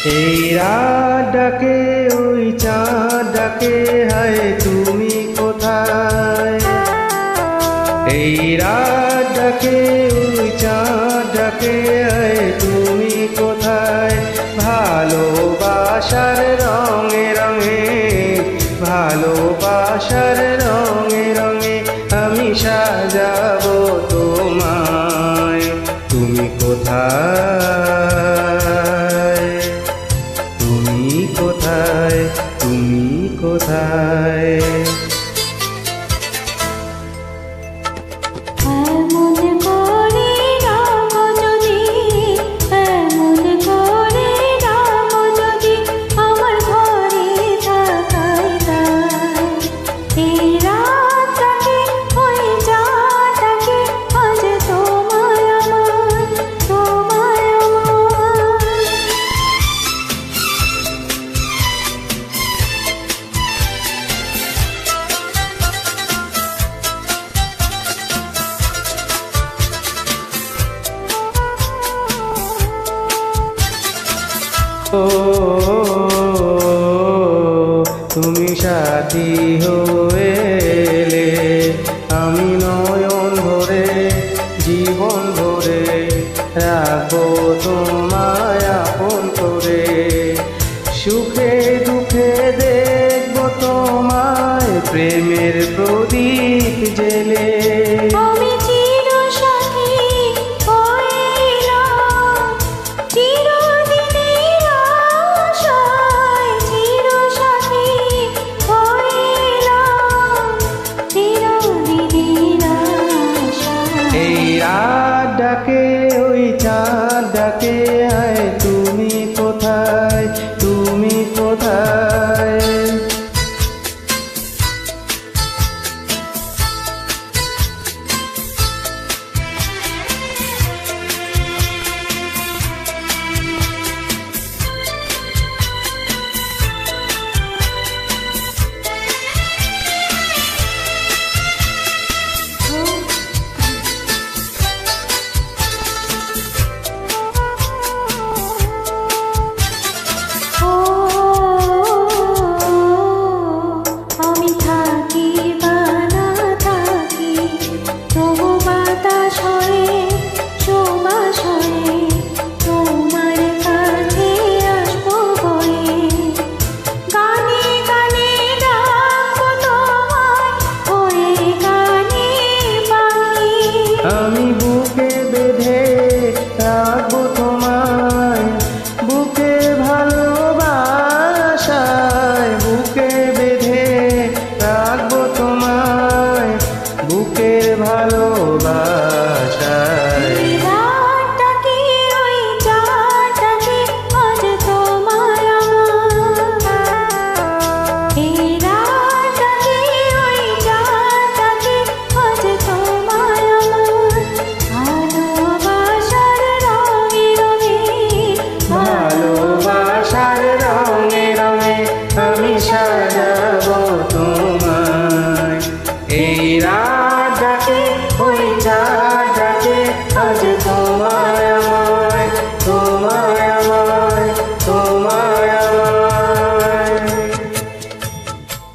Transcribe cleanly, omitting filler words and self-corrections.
এই রাত ডাকে ওই চাঁদ ডাকে, হায় তুমি কোথায়? এই রাত ডাকে ওই চাঁদ ডাকে, হায় তুমি কোথায়? ভালোবাসার রঙে রঙে, ভালোবাসার রঙে রঙে আমি সাজাবো তোমায়। তুমি কোথায়? তুমি কোথায়? তুমি কোথায়? ও তুমি সাথী হয়ে এলে, আমি নয়ন ভরে জীবন ভরে রাখবো তোমায় আপন করে।